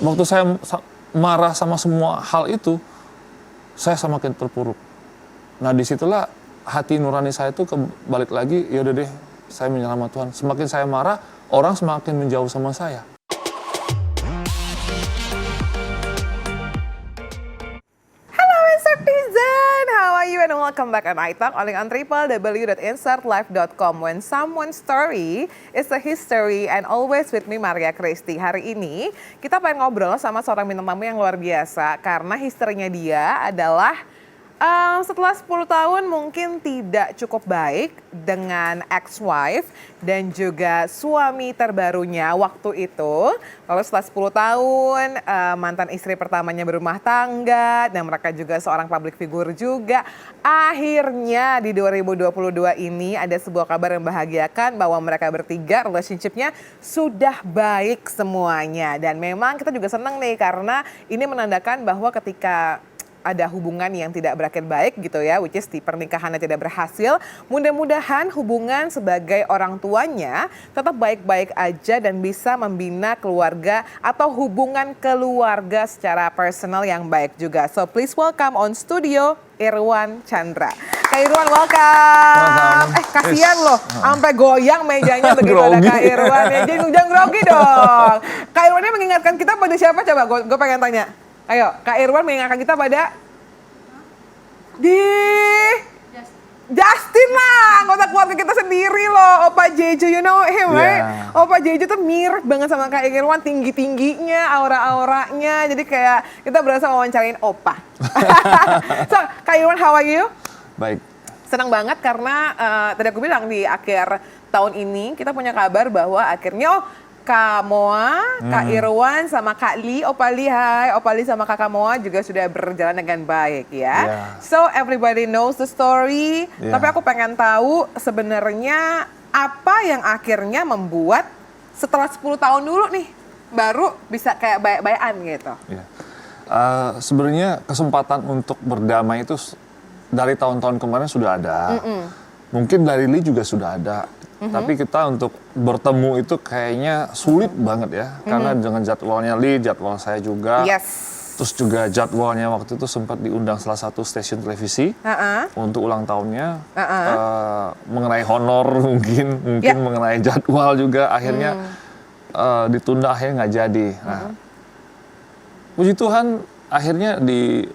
waktu saya marah sama semua hal itu, saya semakin terpuruk. Nah disitulah hati nurani saya itu balik lagi, yaudah deh saya menyerah sama Tuhan. Semakin saya marah, orang semakin menjauh sama saya. Citizen, how are you and welcome back on iTalk only on www.insertlife.com. When someone's story is a history and always with me Maria Christy. Hari ini kita pengen ngobrol sama seorang bintang tamu yang luar biasa karena historinya dia adalah setelah 10 tahun mungkin tidak cukup baik dengan ex-wife dan juga suami terbarunya waktu itu. Lalu setelah 10 tahun mantan istri pertamanya berumah tangga dan mereka juga seorang public figure juga. Akhirnya di 2022 ini ada sebuah kabar yang membahagiakan bahwa mereka bertiga relationship-nya sudah baik semuanya. Dan memang kita juga senang nih karena ini menandakan bahwa ketika ada hubungan yang tidak berakhir baik gitu ya, which is di pernikahannya tidak berhasil. Mudah-mudahan hubungan sebagai orang tuanya tetap baik-baik aja dan bisa membina keluarga atau hubungan keluarga secara personal yang baik juga. So please welcome on studio Irwan Chandra. Kak Irwan, welcome. Kasihan loh, sampai goyang mejanya begitu ada Kak Irwan. Ya, jangan grogi dong. Kak Irwan ini mengingatkan kita pada siapa coba? Gue pengen tanya. Ayo, Kak Irwan mengingatkan kita pada Justin lah, anggota keluarga kita sendiri loh, Opa Jejo, you know him, right? Opa Jejo tuh mirip banget sama Kak Irwan, tinggi-tingginya, aura-auranya, jadi kayak kita berasa wawancarain Opa. So, Kak Irwan, how are you? Baik. Senang banget karena tadi aku bilang di akhir tahun ini kita punya kabar bahwa akhirnya Kak Moa, Kak Irwan sama Kak Li, Opa Li, hai, Opa Li sama Kakak Moa juga sudah berjalan dengan baik ya. So everybody knows the story, tapi aku pengen tahu sebenarnya apa yang akhirnya membuat setelah 10 tahun dulu nih baru bisa kayak baik-baikan gitu. Sebenarnya kesempatan untuk berdamai itu dari tahun-tahun kemarin sudah ada. Mungkin dari Li juga sudah ada. Tapi kita untuk bertemu itu kayaknya sulit banget ya. Karena dengan jadwalnya Li, jadwal saya juga. Terus juga jadwalnya waktu itu sempat diundang salah satu stasiun televisi untuk ulang tahunnya. Mengenai honor mungkin mengenai jadwal juga. Akhirnya ditunda, akhirnya nggak jadi. Nah, puji Tuhan akhirnya di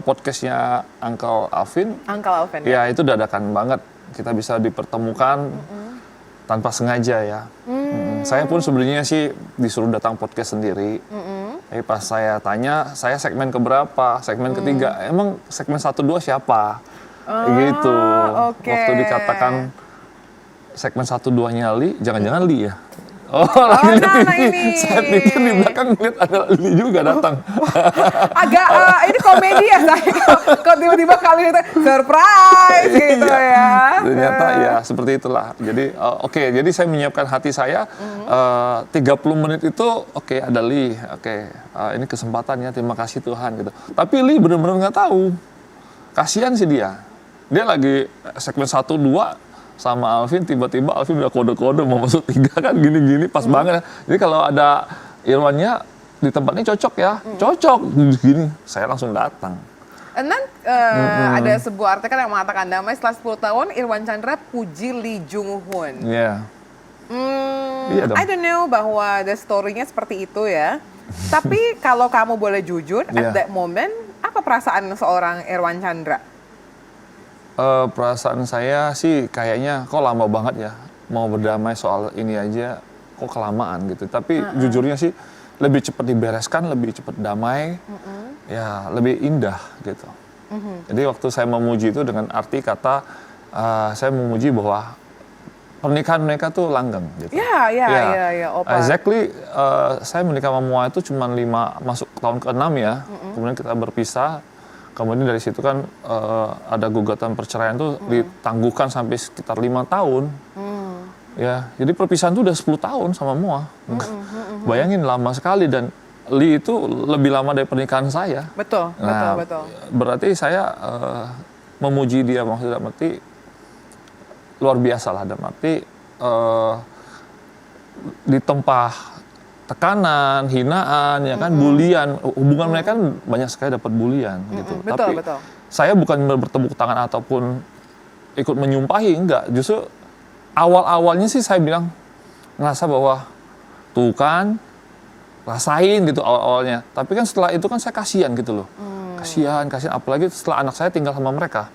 podcastnya Uncle Alvin. Ya itu dadakan banget. Kita bisa dipertemukan tanpa sengaja ya. Saya pun sebenarnya sih disuruh datang podcast sendiri. Tapi pas saya tanya, saya segmen keberapa? Segmen ketiga. Emang segmen 1-2 siapa? Gitu. Waktu dikatakan segmen 1-2-nya Li, jangan-jangan Li ya? Lagi lihat ini. Saya pikir di belakang lihat ada Li juga datang. Agak ini komedi ya saya. Kalau tiba-tiba kali itu surprise gitu ya. Ternyata ya seperti itulah. Jadi jadi saya menyiapkan hati saya 30 menit itu ada Li. Ini kesempatannya, terima kasih Tuhan gitu. Tapi Li benar-benar nggak tahu. Kasihan sih dia. Dia lagi segmen 1-2 sama Alvin, tiba-tiba Alvin udah kode-kode mau masuk 3 kan gini-gini pas banget. Jadi kalau ada Irwannya di tempatnya cocok ya, cocok gini, saya langsung datang. And then ada sebuah artikel yang mengatakan damai setelah 10 tahun Irwan Chandra puji Lee Jung Hoon. I don't know bahwa the story-nya seperti itu ya. Tapi kalau kamu boleh jujur at that moment, apa perasaan seorang Irwan Chandra? Perasaan saya sih kayaknya kok lama banget ya mau berdamai soal ini aja, kok kelamaan gitu. Tapi jujurnya sih lebih cepat dibereskan, lebih cepat damai, ya lebih indah gitu. Jadi waktu saya memuji itu dengan arti kata saya memuji bahwa pernikahan mereka tuh langgeng gitu. Iya, Opa. Exactly, saya menikah sama Moa itu cuma masuk tahun ke-6 ya. Kemudian kita berpisah. Kemudian dari situ kan ada gugatan perceraian tuh ditangguhkan sampai sekitar 5 tahun. Ya, jadi perpisahan tuh udah 10 tahun sama Moa. Bayangin lama sekali dan Li itu lebih lama dari pernikahan saya. Betul. Berarti saya memuji dia maksudnya berarti luar biasa lah, dalam arti ditempah tekanan, hinaan, ya kan, bulian. Hubungan mereka kan banyak sekali dapat bulian gitu. Betul, Tapi betul. saya bukan bertepuk tangan ataupun ikut menyumpahi, enggak. Justru awal-awalnya sih saya bilang ngerasa bahwa tuh kan rasain gitu awal-awalnya. Tapi kan setelah itu kan saya kasihan gitu loh. Kasihan. Apalagi setelah anak saya tinggal sama mereka.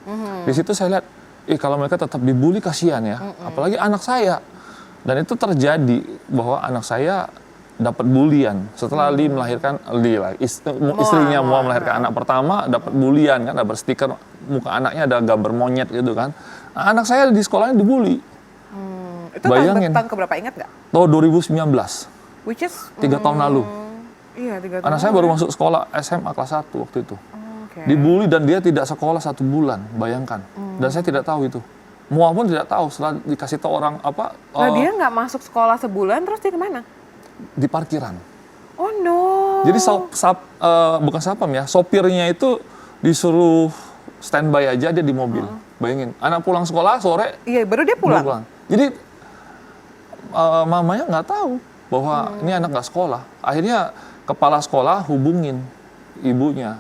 Di situ saya lihat, kalau mereka tetap dibully kasihan ya. Apalagi anak saya. Dan itu terjadi bahwa anak saya dapat bulian setelah istrinya mau melahirkan anak pertama, dapat bulian kan, dapat stiker muka anaknya ada gambar monyet gitu kan. Nah, anak saya di sekolahnya dibully. Itu Bayangin. tahun keberapa, ingat nggak? Tahun 2019. Which is 3 tahun lalu. Iya, 3 tahun. Anak saya baru masuk sekolah SMA kelas 1 waktu itu. Oke. Dibully dan dia tidak sekolah 1 bulan, bayangkan. Dan saya tidak tahu itu. Mua pun tidak tahu setelah dikasih tahu orang Nah, dia nggak masuk sekolah sebulan, terus dia kemana? di parkiran. Oh no. Jadi bukan sapam ya, sopirnya itu disuruh standby aja dia di mobil. Bayangin, anak pulang sekolah sore. Iya, baru dia baru pulang. Jadi mamanya nggak tahu bahwa ini anak nggak sekolah. Akhirnya kepala sekolah hubungin ibunya.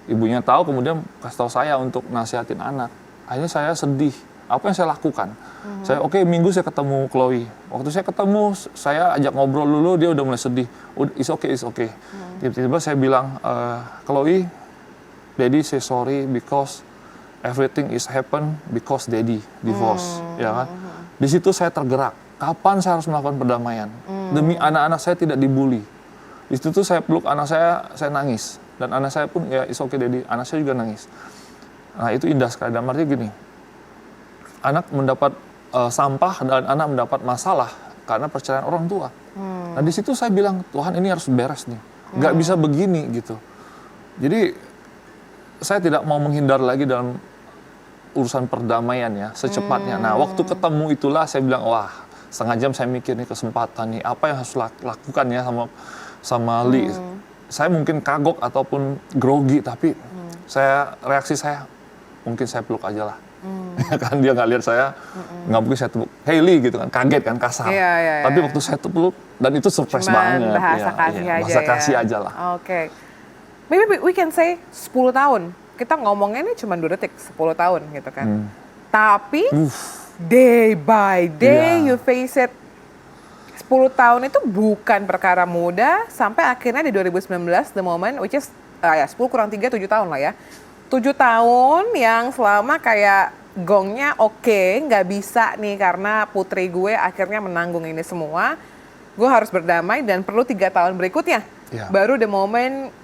Ibunya tahu, kemudian kasih tahu saya untuk nasihatin anak. Akhirnya saya sedih. Apa yang saya lakukan? Saya minggu saya ketemu Chloe. Waktu saya ketemu, saya ajak ngobrol dulu, dia udah mulai sedih. It's okay. Tiba-tiba saya bilang, Chloe, Daddy say sorry because everything is happen because Daddy divorce, ya kan? Di situ saya tergerak. Kapan saya harus melakukan perdamaian? Demi anak-anak saya tidak dibully. Di situ saya peluk anak saya nangis. Dan anak saya pun, ya it's okay Daddy, anak saya juga nangis. Nah itu indah sekali, dalam arti gini, anak mendapat sampah dan anak mendapat masalah karena perceraian orang tua. Nah di situ saya bilang, Tuhan ini harus beres nih, nggak bisa begini gitu. Jadi saya tidak mau menghindar lagi dalam urusan perdamaian ya, secepatnya. Nah waktu ketemu itulah saya bilang, wah setengah jam saya mikir nih kesempatan nih, apa yang harus lakukan ya sama Lee. Saya mungkin kagok ataupun grogi, tapi reaksi saya mungkin saya peluk aja lah. Kan dia nggak lihat saya, nggak mungkin saya peluk, hey Lee gitu kan, kaget kan, kasar. Iya. Tapi waktu saya peluk, dan itu surprise banget. Bahasa kasih aja. Bahasa kasih aja lah. Oke. Maybe we can say 10 tahun. Kita ngomongnya ini cuma 2 detik, 10 tahun gitu kan. Tapi day by day you face it. 10 tahun itu bukan perkara mudah, sampai akhirnya di 2019 the moment which is 10 kurang 3, 7 tahun lah ya. 7 tahun yang selama kayak gongnya nggak bisa nih karena putri gue akhirnya menanggung ini semua. Gue harus berdamai dan perlu 3 tahun berikutnya. Baru the moment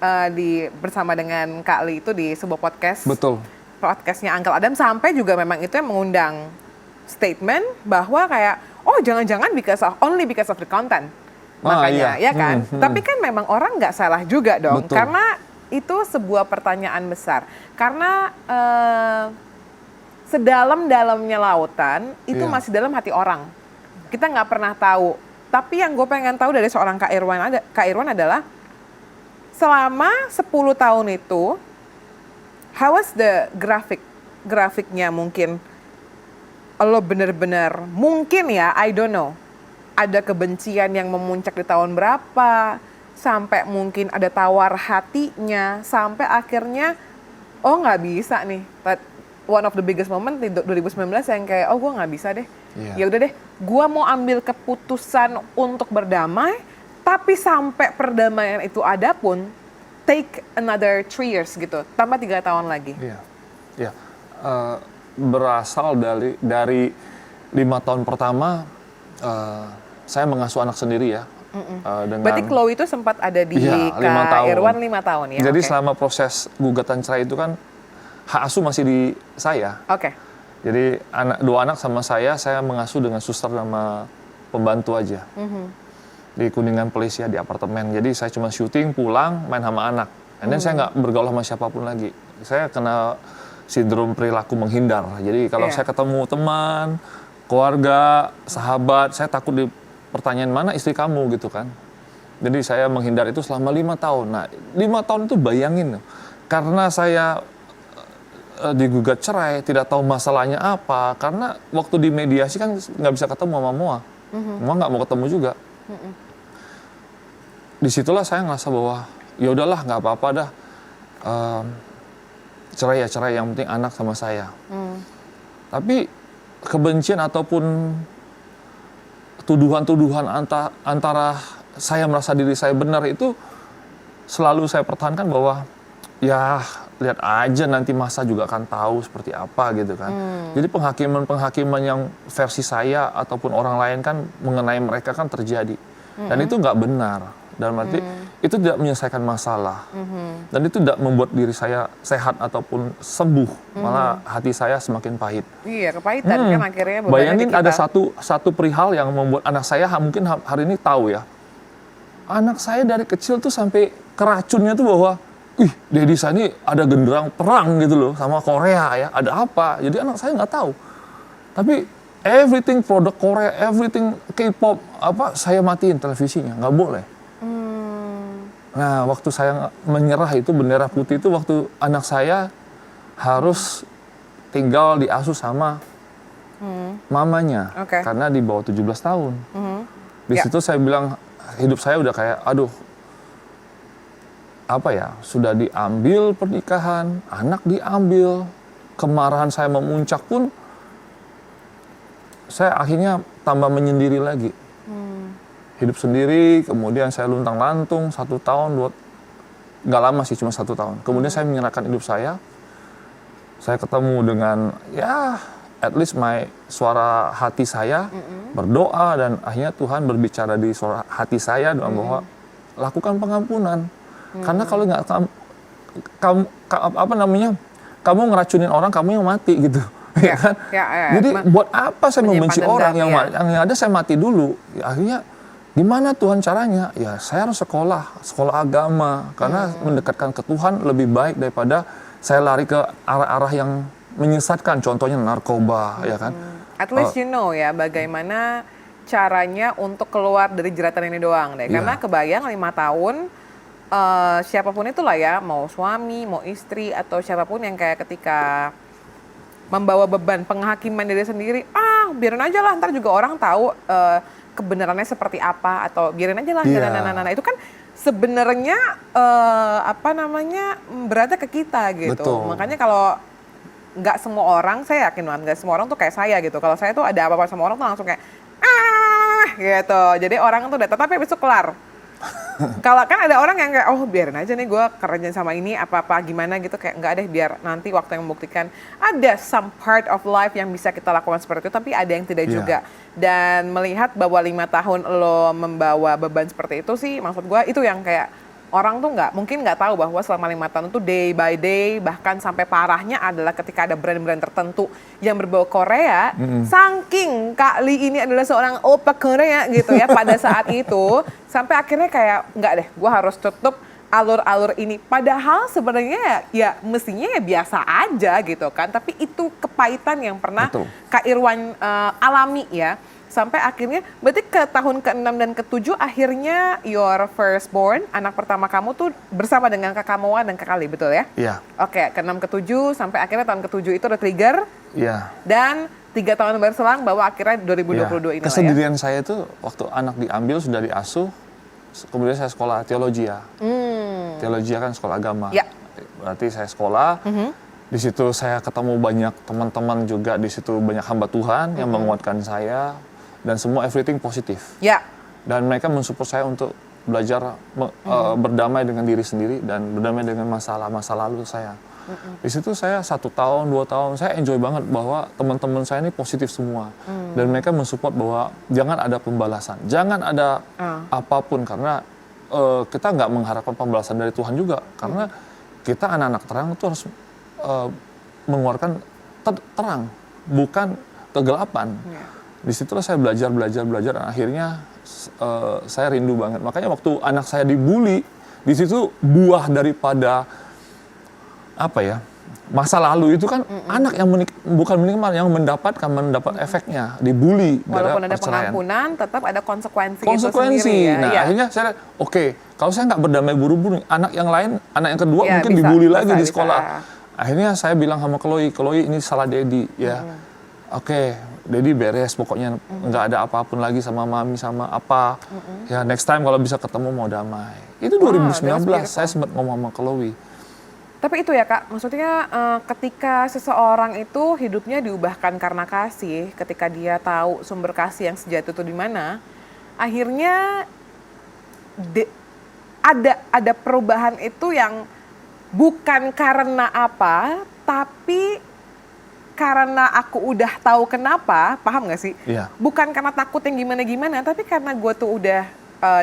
bersama dengan Kak Lee itu di sebuah podcast. Betul. Podcastnya Uncle Adam, sampai juga memang itu yang mengundang statement bahwa kayak, jangan-jangan only because of the content. Makanya, ya kan? Tapi kan memang orang nggak salah juga dong. Betul. Karena itu sebuah pertanyaan besar. Karena sedalam-dalamnya lautan, itu masih dalam hati orang. Kita nggak pernah tahu. Tapi yang gue pengen tahu dari seorang Kak Irwan adalah, selama 10 tahun itu, how was the grafiknya mungkin? Lo bener-bener, mungkin ya, I don't know, ada kebencian yang memuncak di tahun berapa, sampai mungkin ada tawar hatinya, sampai akhirnya, nggak bisa nih. But one of the biggest moment di 2019 yang kayak, gue nggak bisa deh. Ya udah deh, gue mau ambil keputusan untuk berdamai, tapi sampai perdamaian itu ada pun, take another 3 years gitu, tambah 3 tahun lagi. Iya. Berasal dari 5 tahun pertama, saya mengasuh anak sendiri ya. Berarti Chloe itu sempat ada di Kak Irwan 5 tahun ya? Jadi selama proses gugatan cerai itu kan, hak asuh masih di saya. Jadi 2 anak sama saya mengasuh dengan suster sama pembantu aja. Di Kuningan Place ya, di apartemen. Jadi saya cuma syuting, pulang, main sama anak. Dan saya nggak bergaul sama siapapun lagi. Saya kena sindrom perilaku menghindar. Jadi kalau saya ketemu teman, keluarga, sahabat, saya takut pertanyaan mana istri kamu gitu kan. Jadi saya menghindar itu selama 5 tahun. Nah 5 tahun itu bayangin, karena saya digugat cerai, tidak tahu masalahnya apa. Karena waktu di mediasi kan nggak bisa ketemu sama Moa. Moa nggak mau ketemu juga. disitulah saya ngerasa bahwa ya udahlah nggak apa-apa dah, cerai ya cerai, yang penting anak sama saya. Tapi kebencian ataupun tuduhan-tuduhan antara saya merasa diri saya benar itu selalu saya pertahankan bahwa ya lihat aja nanti masa juga akan tahu seperti apa gitu kan. Jadi penghakiman yang versi saya ataupun orang lain kan mengenai mereka kan terjadi. Dan itu nggak benar. Dalam arti itu tidak menyelesaikan masalah. Dan itu tidak membuat diri saya sehat ataupun sembuh. Malah hati saya semakin pahit. Iya, kepahitan kan akhirnya. Bayangin ada satu perihal yang membuat anak saya mungkin hari ini tahu ya. Anak saya dari kecil tuh sampai keracunnya tuh bahwa Dedi saya ini ada genderang perang gitu loh sama Korea ya. Ada apa? Jadi anak saya nggak tahu. Tapi everything produk Korea, everything K-pop, saya matiin televisinya, nggak boleh. Nah, waktu saya menyerah itu bendera putih itu waktu anak saya harus tinggal diasuh sama mamanya, karena di bawah 17 tahun. Di situ saya bilang hidup saya udah kayak, aduh, sudah diambil pernikahan, anak diambil, kemarahan saya memuncak pun, saya akhirnya tambah menyendiri lagi. Hidup sendiri, kemudian saya luntang-lantung 1 tahun, nggak lama sih, cuma 1 tahun. Kemudian saya menyerahkan hidup saya ketemu dengan, ya, at least suara hati saya, berdoa, dan akhirnya Tuhan berbicara di suara hati saya, dengan bahwa lakukan pengampunan. Karena kalau nggak, kamu ngeracunin orang, kamu yang mati gitu. Ya kan? Jadi buat apa saya membenci orang, yang ada saya mati dulu. Ya, akhirnya gimana Tuhan caranya? Ya saya harus sekolah agama, karena mendekatkan ke Tuhan lebih baik daripada saya lari ke arah-arah yang menyesatkan, contohnya narkoba, ya kan? At least you know ya bagaimana caranya untuk keluar dari jeratan ini doang deh. Karena kebayang 5 tahun, siapapun itulah ya, mau suami, mau istri, atau siapapun yang kayak ketika membawa beban penghakiman diri sendiri, biarin aja lah, ntar juga orang tahu kebenarannya seperti apa, atau biarin aja lah, itu kan sebenarnya beratnya ke kita gitu. Betul. Makanya kalau nggak semua orang, saya yakin banget nggak semua orang tuh kayak saya gitu. Kalau saya tuh ada apa-apa sama orang tuh langsung kayak gitu. Jadi orang tuh udah, tapi habis itu kelar. Kalau kan ada orang yang kayak, biarin aja nih gue kerjain sama ini apa-apa gimana gitu, kayak nggak deh, biar nanti waktu yang membuktikan. Ada some part of life yang bisa kita lakukan seperti itu, tapi ada yang tidak juga. Dan melihat bahwa 5 tahun lo membawa beban seperti itu sih, maksud gue itu yang kayak orang tuh mungkin nggak tahu bahwa selama 5 tahun itu day by day, bahkan sampai parahnya adalah ketika ada brand-brand tertentu yang berbau Korea, saking Kak Lee ini adalah seorang opa Korea gitu ya pada saat itu, sampai akhirnya kayak nggak deh, gue harus tutup alur-alur ini. Padahal sebenarnya ya mestinya ya biasa aja gitu kan, tapi itu kepahitan yang pernah Kak Irwan alami ya. Sampai akhirnya, berarti ke tahun ke-6 dan ke-7 akhirnya your firstborn, anak pertama kamu tuh bersama dengan Kakak Moa dan Kakak Lee, betul ya? Iya. Oke, ke-6 ke-7 sampai akhirnya tahun ke-7 itu ada trigger. Iya. Dan 3 tahun berselang bahwa akhirnya 2022 ini. Kesendirian saya itu waktu anak diambil sudah diasuh, kemudian saya sekolah teologi ya. Teologi kan sekolah agama. Ya. Berarti saya sekolah. Di situ saya ketemu banyak teman-teman juga, di situ banyak hamba Tuhan yang menguatkan saya. Dan semua everything positif. Ya. Dan mereka mensupport saya untuk belajar berdamai dengan diri sendiri dan berdamai dengan masa lalu saya. Di situ saya 1 tahun, 2 tahun, saya enjoy banget bahwa teman-teman saya ini positif semua. Dan mereka mensupport bahwa jangan ada pembalasan, jangan ada apapun, karena kita nggak mengharapkan pembalasan dari Tuhan juga. Karena kita anak-anak terang itu harus mengeluarkan terang, bukan kegelapan. Di situlah saya belajar, dan akhirnya saya rindu banget. Makanya waktu anak saya dibully, di situ buah daripada masa lalu itu kan anak yang bukan menikmati, yang mendapat efeknya, dibully. Walaupun ada pengampunan, tetap ada konsekuensi itu sendiri ya. Nah, akhirnya saya kalau saya nggak berdamai buru-buru, anak yang lain, anak yang kedua mungkin dibully lagi di sekolah. Akhirnya saya bilang sama Chloe ini salah Dedi ya. Oke, jadi beres pokoknya nggak ada apapun lagi sama mami sama apa. Ya next time kalau bisa ketemu mau damai. Itu 2019 saya sempat ngomong sama Chloe. Tapi itu ya Kak, maksudnya ketika seseorang itu hidupnya diubahkan karena kasih, ketika dia tahu sumber kasih yang sejati itu di mana, akhirnya ada perubahan itu yang bukan karena apa, tapi karena aku udah tahu kenapa, paham gak sih? Iya. Bukan karena takut yang gimana-gimana, tapi karena gue tuh udah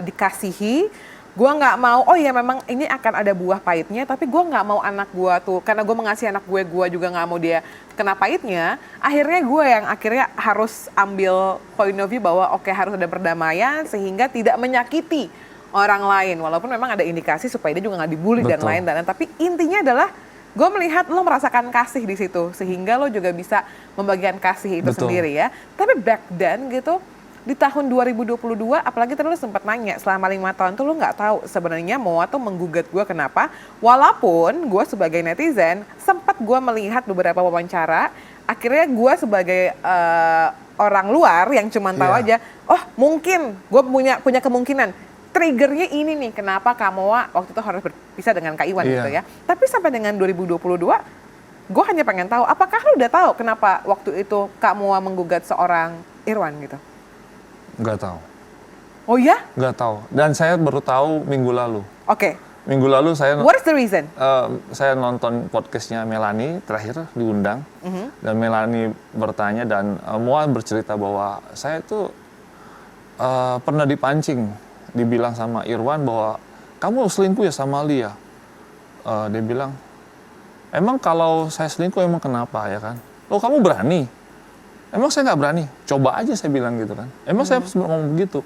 dikasihi, gue nggak mau, oh ya memang ini akan ada buah pahitnya, tapi gue nggak mau anak gue tuh, karena gue mengasihi anak gue juga nggak mau dia kena pahitnya, akhirnya gue yang akhirnya harus ambil point of view bahwa oke, harus ada perdamaian sehingga tidak menyakiti orang lain, walaupun memang ada indikasi supaya dia juga nggak dibully dan Betul. lain-lain, tapi intinya adalah gue melihat lo merasakan kasih di situ, sehingga lo juga bisa membagikan kasih itu Betul. sendiri ya. Tapi back then gitu, di tahun 2022, apalagi tadi lo sempat nanya, selama 5 tahun tuh lo nggak tahu sebenarnya Moa tuh menggugat gue kenapa. Walaupun gue sebagai netizen, sempat gue melihat beberapa wawancara, akhirnya gue sebagai orang luar yang cuma tahu aja, oh mungkin gue punya kemungkinan. Triggernya ini nih, kenapa Kak Moa waktu itu harus berpisah dengan Kak Iwan gitu ya. Tapi sampai dengan 2022, gue hanya pengen tahu, apakah lu udah tahu kenapa waktu itu Kak Moa menggugat seorang Irwan gitu? Nggak tahu. Oh ya? Nggak tahu. Dan saya baru tahu minggu lalu. Oke. Minggu lalu saya What is the reason? saya nonton podcastnya Melanie terakhir diundang. Dan Melanie bertanya dan Moa bercerita bahwa saya itu pernah dipancing. Dibilang sama Irwan bahwa kamu selingkuh ya sama Lia. Dia bilang, emang kalau saya selingkuh emang kenapa ya kan? Oh kamu berani? Emang saya nggak berani? Coba aja saya bilang gitu kan. Emang saya sempat ngomong begitu.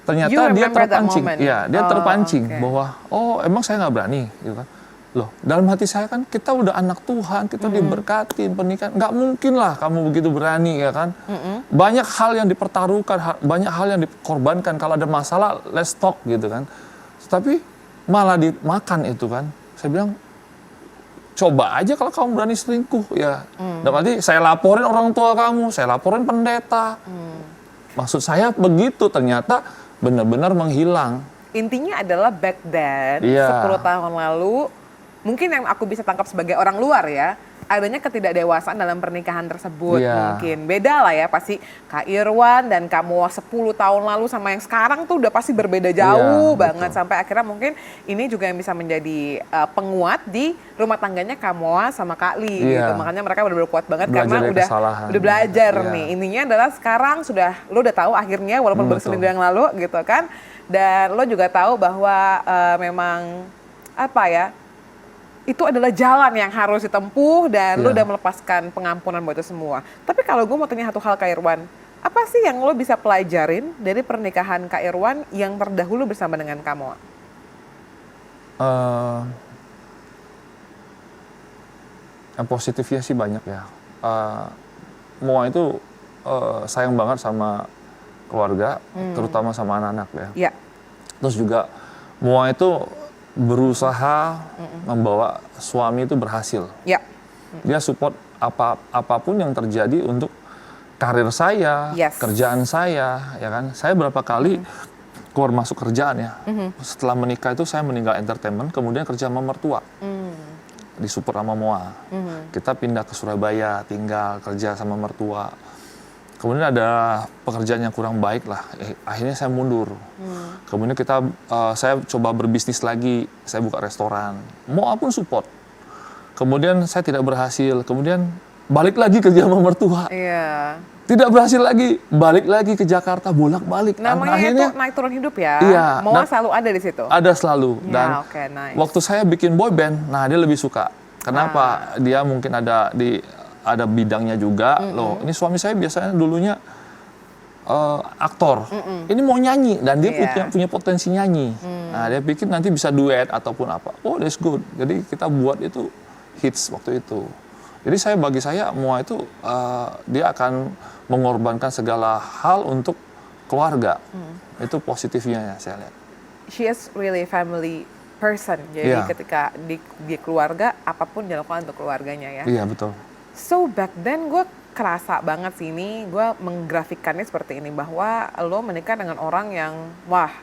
Ternyata dia terpancing. Iya, dia terpancing bahwa oh emang saya nggak berani gitu kan. Loh, dalam hati saya kan kita udah anak Tuhan, kita diberkatin pernikahan. Nggak mungkin lah kamu begitu berani ya kan. Banyak hal yang dipertaruhkan, banyak hal yang dikorbankan. Kalau ada masalah, let's talk gitu kan. Tapi malah dimakan itu kan. Saya bilang, coba aja kalau kamu berani selingkuh ya. Dan nanti saya laporin orang tua kamu, saya laporin pendeta. Maksud saya begitu, ternyata benar-benar menghilang. Intinya adalah back then, 10 tahun lalu, mungkin yang aku bisa tangkap sebagai orang luar ya, adanya ketidakdewasaan dalam pernikahan tersebut. Mungkin beda lah ya, pasti Kak Irwan dan kamu 10 tahun lalu sama yang sekarang tuh udah pasti berbeda jauh banget. Betul. Sampai akhirnya mungkin ini juga yang bisa menjadi penguat di rumah tangganya Kamoa sama Kak Li gitu. Makanya mereka benar-benar kuat banget belajar karena udah belajar nih. Intinya adalah sekarang lo udah tahu akhirnya walaupun berselingkuh yang lalu gitu kan. Dan lo juga tahu bahwa memang apa ya, itu adalah jalan yang harus ditempuh dan lo udah melepaskan pengampunan buat itu semua. Tapi kalau gue mau tanya satu hal Kak Irwan, apa sih yang lo bisa pelajarin dari pernikahan Kak Irwan yang terdahulu bersama dengan Kamoa? Yang positifnya sih banyak ya. Moa itu sayang banget sama keluarga, terutama sama anak-anak ya. Terus juga Moa itu berusaha membawa suami itu berhasil. Dia support apapun yang terjadi untuk karir saya, kerjaan saya, ya kan. Saya berapa kali keluar masuk kerjaan ya. Setelah menikah itu saya meninggal entertainment, kemudian kerja sama mertua. Disupport sama Moa. Kita pindah ke Surabaya, tinggal kerja sama mertua. Kemudian ada pekerjaan yang kurang baik lah, akhirnya saya mundur. Kemudian saya coba berbisnis lagi, saya buka restoran. Moa pun support. Kemudian saya tidak berhasil, kemudian balik lagi kerja sama mertua. Tidak berhasil lagi, balik lagi ke Jakarta, bolak-balik. Namanya akhirnya, itu naik turun hidup ya? Moa selalu ada di situ? Ada selalu. Dan waktu saya bikin boy band, nah dia lebih suka. Kenapa? Dia mungkin ada bidangnya juga. Loh, ini suami saya biasanya dulunya aktor. Ini mau nyanyi dan dia punya potensi nyanyi. Nah, dia pikir nanti bisa duet ataupun apa. Oh, that's good. Jadi kita buat itu hits waktu itu. Jadi bagi saya Moa itu dia akan mengorbankan segala hal untuk keluarga. Itu positifnya ya saya lihat. She is really family person. Jadi ketika di keluarga apapun dilakukan untuk keluarganya ya. Iya, betul. So back then gue kerasa banget sih ini, gue menggrafikannya seperti ini, bahwa lo menikah dengan orang yang, wah,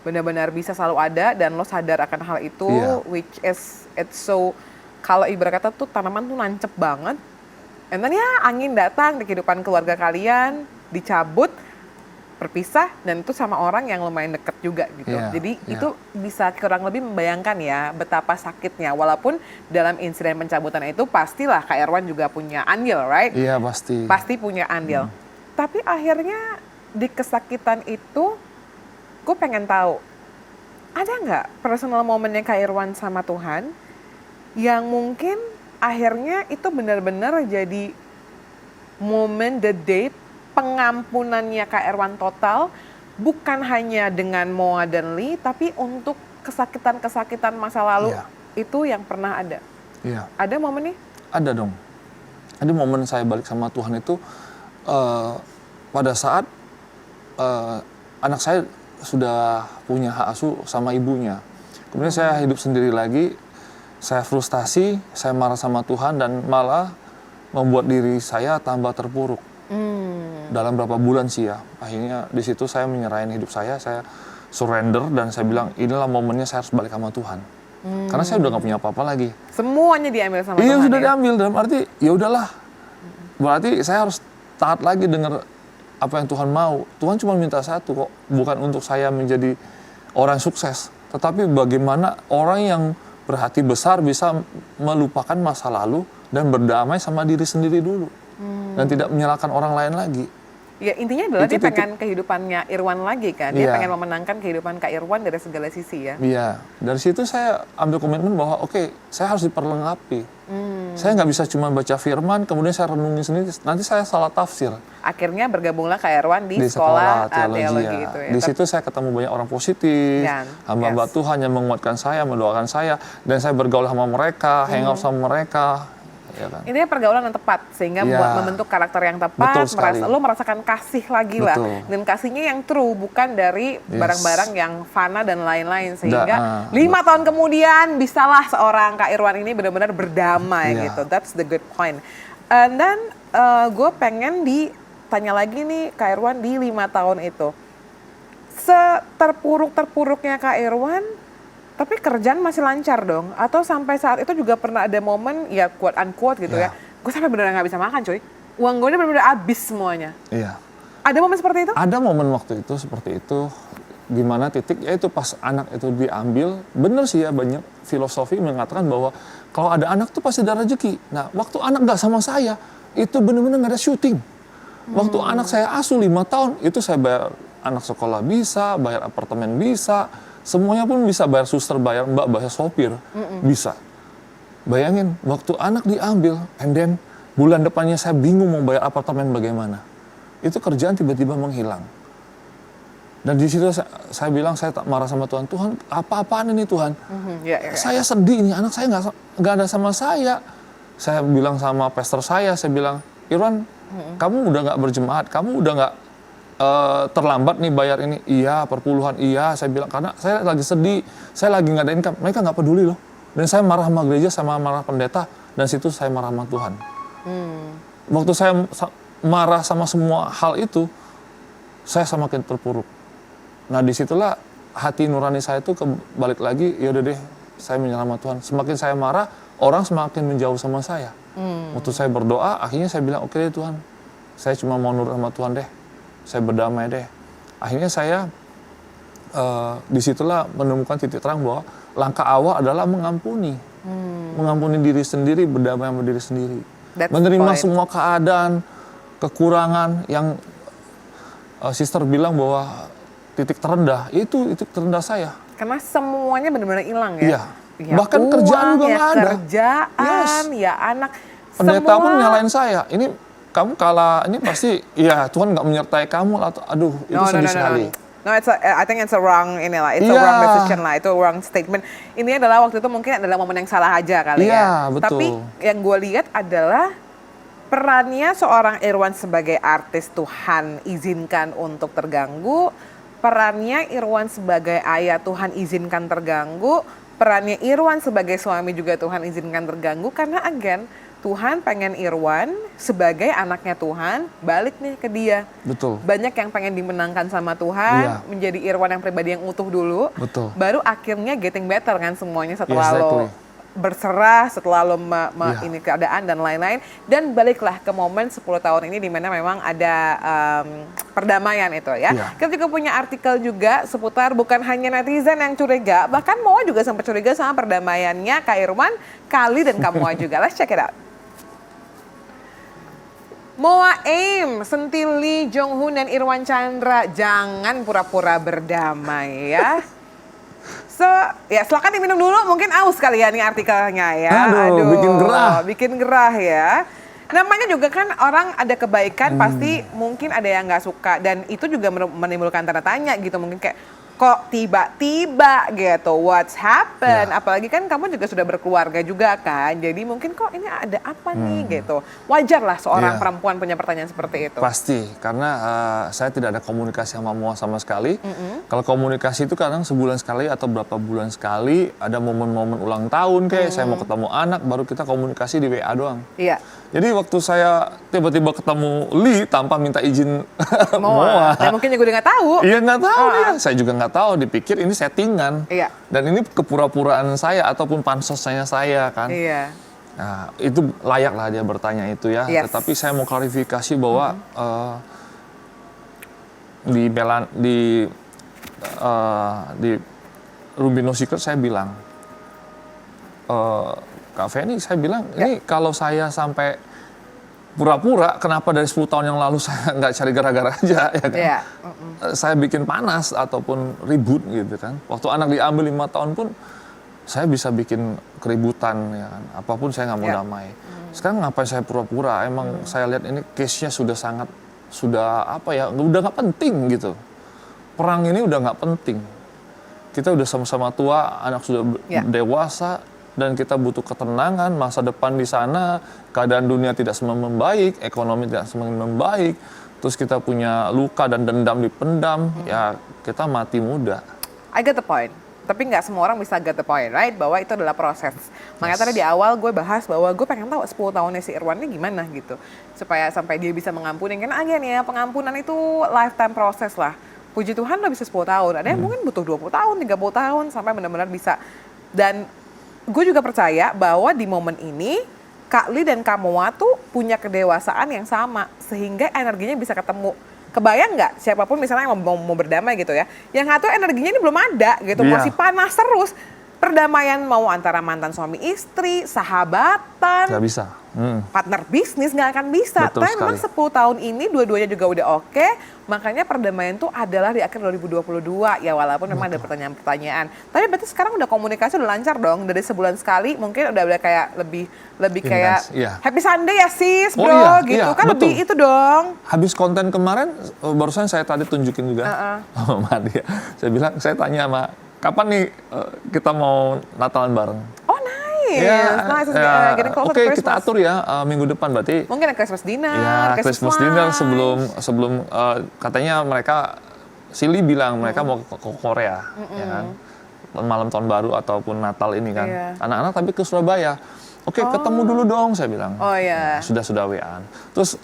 benar-benar bisa selalu ada dan lo sadar akan hal itu, Iya. which is, it's so, kalau ibarat kata tuh tanaman tuh nancep banget, and then ya angin datang di kehidupan keluarga kalian, dicabut, berpisah, dan itu sama orang yang lumayan deket juga gitu. Iya, Jadi iya. itu bisa kurang lebih membayangkan ya betapa sakitnya. Walaupun dalam insiden pencabutan itu pastilah Kak Irwan juga punya andil, right? Iya pasti. Pasti punya andil. Tapi akhirnya di kesakitan itu, gue pengen tahu, ada nggak personal momennya Kak Irwan sama Tuhan yang mungkin akhirnya itu benar-benar jadi momen, the date, pengampunannya Kak Irwan total, bukan hanya dengan Moa dan Lee, tapi untuk kesakitan-kesakitan masa lalu Iya. itu yang pernah ada. Iya. Ada momen nih? Ada dong. Ada momen saya balik sama Tuhan itu pada saat anak saya sudah punya hak asuh sama ibunya. Kemudian saya hidup sendiri lagi, saya frustasi, saya marah sama Tuhan dan malah membuat diri saya tambah terpuruk. Dalam berapa bulan sih ya, akhirnya di situ saya menyerahin hidup saya surrender dan saya bilang inilah momennya saya harus balik sama Tuhan. Karena saya udah nggak punya apa-apa lagi. Semuanya diambil sama Iya Tuhan sudah ya? diambil, dalam arti ya udahlah. Berarti saya harus taat lagi dengar apa yang Tuhan mau. Tuhan cuma minta satu kok, bukan untuk saya menjadi orang sukses, tetapi bagaimana orang yang berhati besar bisa melupakan masa lalu dan berdamai sama diri sendiri dulu. Dan tidak menyalahkan orang lain lagi. Ya intinya adalah Itu dia pengen kehidupannya Irwan lagi kan, dia Iya. pengen memenangkan kehidupan Kak Irwan dari segala sisi ya. Iya, dari situ saya ambil komitmen bahwa oke, saya harus diperlengkapi. Saya nggak bisa cuma baca firman, kemudian saya renungi sendiri, nanti saya salah tafsir. Akhirnya bergabunglah Kak Irwan di Sekolah teologi teologi gitu ya. Di situ saya ketemu banyak orang positif, Dan, hamba-hamba yes. Tuhan yang menguatkan saya, mendoakan saya, dan saya bergaul sama mereka, hangout sama mereka. Ya kan? Intinya pergaulan yang tepat sehingga Iya. buat membentuk karakter yang tepat, Betul sekali. lo merasakan kasih lagi lah, Betul. dan kasihnya yang true, bukan dari Yes. barang-barang yang fana dan lain-lain, sehingga 5 betul. tahun kemudian bisalah seorang Kak Irwan ini benar-benar berdamai Iya. gitu. That's the good point. And then gue pengen ditanya lagi nih Kak Irwan di 5 tahun itu, seterpuruk-terpuruknya Kak Irwan, tapi kerjaan masih lancar dong? Atau sampai saat itu juga pernah ada momen, ya quote unquote gitu ya, Ya. gue sampai beneran nggak bisa makan coy. Uang gue bener-bener habis semuanya. Iya. Ada momen seperti itu? Ada momen waktu itu seperti itu, di mana titik yaitu pas anak itu diambil, bener sih ya banyak filosofi mengatakan bahwa kalau ada anak tuh pasti ada rezeki. Nah waktu anak nggak sama saya, itu bener-bener nggak ada syuting. Waktu anak saya asuh 5 tahun, itu saya bayar anak sekolah bisa, bayar apartemen bisa, semuanya pun bisa, bayar suster, bayar mbak, bayar sopir, bisa. Bayangin, waktu anak diambil, and then bulan depannya saya bingung mau bayar apartemen bagaimana. Itu kerjaan tiba-tiba menghilang. Dan di situ saya bilang, saya tak marah sama Tuhan. Tuhan, apa-apaan ini Tuhan? Ya. Saya sedih, ini anak saya nggak ada sama saya. Saya bilang sama pastor saya bilang, Irwan, kamu udah nggak berjemaat, kamu udah nggak terlambat nih bayar ini. Iya, perpuluhan, iya. Saya bilang, karena saya lagi sedih, saya lagi nggak ada income. Mereka nggak peduli loh. Dan saya marah sama gereja, sama marah pendeta, dan situ saya marah sama Tuhan. Waktu saya marah sama semua hal itu, saya semakin terpuruk. Nah disitulah hati nurani saya itu balik lagi, ya udah deh, saya menyerah sama Tuhan. Semakin saya marah, orang semakin menjauh sama saya. Waktu saya berdoa, akhirnya saya bilang, oke deh Tuhan, saya cuma mau nurut sama Tuhan deh. Saya berdamai deh. Akhirnya saya disitulah menemukan titik terang bahwa langkah awal adalah mengampuni. Mengampuni diri sendiri, berdamai sama diri sendiri. That's Menerima the point. semua keadaan, kekurangan yang sister bilang bahwa titik terendah, itu titik terendah saya. Karena semuanya benar-benar hilang ya. Iya. Ya, Bahkan kerjaan juga ya nggak ada. kerjaan, Yes. ya anak. Pendeta pun semua- nyalain saya. Ini kamu kalah, ini pasti, ya Tuhan nggak menyertai kamu. Atau, aduh, itu sedih sekali. No, I think it's a wrong inilah, it's a Iya. wrong decision lah, itu wrong statement. Ini adalah waktu itu mungkin adalah momen yang salah aja kali Iya, ya. betul. Tapi yang gue lihat adalah perannya seorang Irwan sebagai artis Tuhan izinkan untuk terganggu, perannya Irwan sebagai ayah Tuhan izinkan terganggu, perannya Irwan sebagai suami juga Tuhan izinkan terganggu, karena again Tuhan pengen Irwan sebagai anaknya Tuhan balik nih ke dia. Betul. Banyak yang pengen dimenangkan sama Tuhan, menjadi Irwan yang pribadi yang utuh dulu. Betul. Baru akhirnya getting better kan semuanya setelah Exactly. lo berserah, setelah lo ini keadaan dan lain-lain. Dan baliklah ke momen 10 tahun ini di mana memang ada perdamaian itu ya. Kita juga punya artikel juga seputar bukan hanya netizen yang curiga, bahkan Moa juga sempat curiga sama perdamaiannya Kak Irwan, Kali dan Kak Moa juga. Let's check it out. Moa Aim, Sentili, Jonghoon dan Irwan Chandra, jangan pura-pura berdamai ya. So, ya silakan diminum dulu, mungkin aus kali ya nih artikelnya ya. Aduh, bikin gerah. Bikin gerah ya. Namanya juga kan orang ada kebaikan pasti mungkin ada yang nggak suka dan itu juga menimbulkan tanda tanya gitu, mungkin kayak kok tiba-tiba gitu, what's happen? Apalagi kan kamu juga sudah berkeluarga juga kan, jadi mungkin kok ini ada apa nih gitu. Wajar lah seorang perempuan punya pertanyaan seperti itu. Pasti, karena saya tidak ada komunikasi sama Moa sama sekali. Kalau komunikasi itu kadang sebulan sekali atau berapa bulan sekali, ada momen-momen ulang tahun kayak saya mau ketemu anak, baru kita komunikasi di WA doang. Iya. Jadi waktu saya tiba-tiba ketemu Lee tanpa minta izin Moa. Dan mungkin juga dia nggak tahu. Iya nggak tahu ya, saya juga nggak tahu. Dipikir ini settingan. Iya. Dan ini kepura-puraan saya ataupun pansosnya saya kan. Iya. Nah itu layak lah dia bertanya itu ya. Yes. Tetapi saya mau klarifikasi bahwa di Rubino Secret saya bilang. Kak Feni, saya bilang, ini kalau saya sampai pura-pura, kenapa dari 10 tahun yang lalu saya nggak cari gara-gara aja, ya kan? Saya bikin panas ataupun ribut gitu kan. Waktu anak diambil 5 tahun pun, saya bisa bikin keributan, ya kan? Apapun saya nggak mau damai. Sekarang ngapain saya pura-pura? Emang saya lihat ini case-nya sudah apa ya, udah nggak penting gitu. Perang ini udah nggak penting. Kita udah sama-sama tua, anak sudah dewasa, dan kita butuh ketenangan, masa depan di sana, keadaan dunia tidak semakin membaik, ekonomi tidak semakin membaik, terus kita punya luka dan dendam dipendam, ya kita mati muda. I get the point, tapi nggak semua orang bisa get the point, right? Bahwa itu adalah proses. Makanya tadi di awal gue bahas bahwa gue pengen tahu 10 tahunnya si Irwan ini gimana gitu, supaya sampai dia bisa mengampuni. Karena again ya, pengampunan itu lifetime proses lah. Puji Tuhan lo bisa 10 tahun, ada yang mungkin butuh 20 tahun, 30 tahun, sampai benar-benar bisa. Dan gue juga percaya bahwa di momen ini Kak Lee dan Kak Moa tuh punya kedewasaan yang sama sehingga energinya bisa ketemu. Kebayang nggak siapapun misalnya yang mau berdamai gitu ya, yang satu energinya ini belum ada gitu, masih panas terus. Perdamaian mau antara mantan suami istri, sahabatan, Nggak bisa. partner bisnis nggak akan bisa. Betul Tapi memang 10 tahun ini dua-duanya juga udah oke. Makanya perdamaian tuh adalah di akhir 2022 ya, walaupun memang ada pertanyaan-pertanyaan. Tapi berarti sekarang udah komunikasi udah lancar dong, dari sebulan sekali mungkin udah kayak lebih kayak happy Sunday ya sis bro gitu kan, betul. Lebih itu dong. Habis konten kemarin barusan saya tadi tunjukin juga sama dia. Saya bilang, saya tanya sama kapan nih kita mau Natalan bareng. Oh nice. Oke, kita atur ya minggu depan berarti. Mungkin ada Christmas dinner. Ya, Christmas dinner sebelum katanya mereka, Silly bilang mereka mau ke Korea, ya kan, malam tahun baru ataupun Natal ini kan. Anak-anak tapi ke Surabaya. Oke, ketemu dulu dong, saya bilang. Oh iya. Sudah WA-an. Terus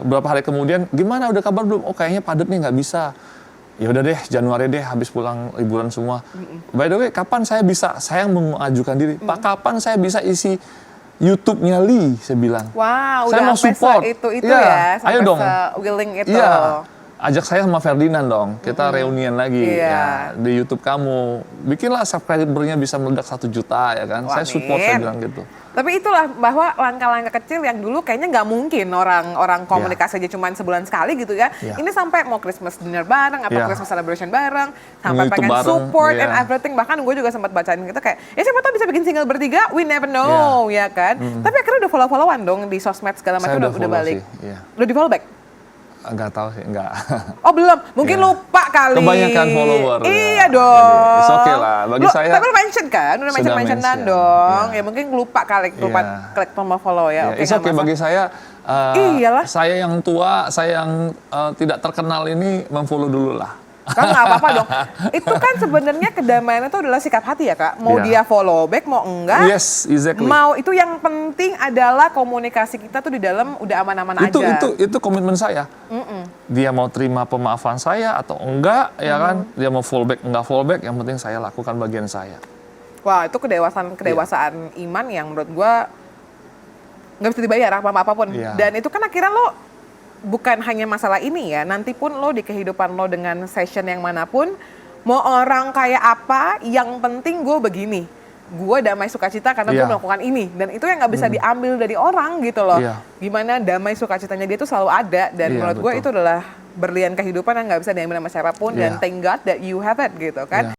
beberapa hari kemudian, gimana udah kabar belum? Oh kayaknya padat nih, nggak bisa. Ya udah deh, Januari deh, habis pulang liburan semua. By the way, kapan saya bisa? Saya mengajukan diri. Pak, kapan saya bisa isi YouTube-nya Lee? Saya bilang. Wow, saya udah mau support. Itu ya, ayo dong. Willing itu. Iya. Ajak saya sama Ferdinand dong, kita reunian lagi ya, di YouTube kamu. Bikinlah subscriber-nya bisa meledak 1 juta ya kan. Saya support, saya bilang gitu. Tapi itulah bahwa langkah-langkah kecil yang dulu kayaknya nggak mungkin orang komunikasi aja cuma sebulan sekali gitu ya. Ini sampai mau Christmas dinner bareng atau Christmas celebration bareng, sampai pengen support and everything. Bahkan gue juga sempat bacain gitu kayak, ya siapa tahu bisa bikin single bertiga, we never know ya kan. Tapi akhirnya udah follow-followan dong di sosmed segala macam, udah balik. Udah di follow back? Enggak tahu sih, enggak. Oh belum, mungkin lupa kali. Kebanyakan follower. Iya dong. It's okay lah, bagi saya. Tapi lu mention kan, udah mentionan dong. Ya mungkin lupa kali, klik tombol follow ya. It's okay bagi saya. Iyalah. Saya yang tua, saya yang tidak terkenal ini memfollow dulu lah. Kan nggak apa-apa dong. Itu kan sebenarnya kedamaian itu adalah sikap hati ya Kak. Mau dia follow back, mau enggak. Yes, exactly. Mau itu yang penting adalah komunikasi kita tuh di dalam udah aman-aman aja. Itu komitmen saya. Dia mau terima pemaafan saya atau enggak, ya kan? Dia mau fallback enggak fallback, yang penting saya lakukan bagian saya. Wah, itu kedewasaan iman yang menurut gua nggak bisa dibayar apapun. Dan itu kan akhirnya lo bukan hanya masalah ini ya, nanti pun lo di kehidupan lo dengan session yang manapun, mau orang kayak apa, yang penting gue begini. Gue damai sukacita karena gue melakukan ini. Dan itu yang nggak bisa diambil dari orang gitu loh. Gimana damai sukacitanya dia tuh selalu ada. Dan menurut gue itu adalah berlian kehidupan yang nggak bisa diambil sama siapapun. Dan thank God that you have it gitu kan.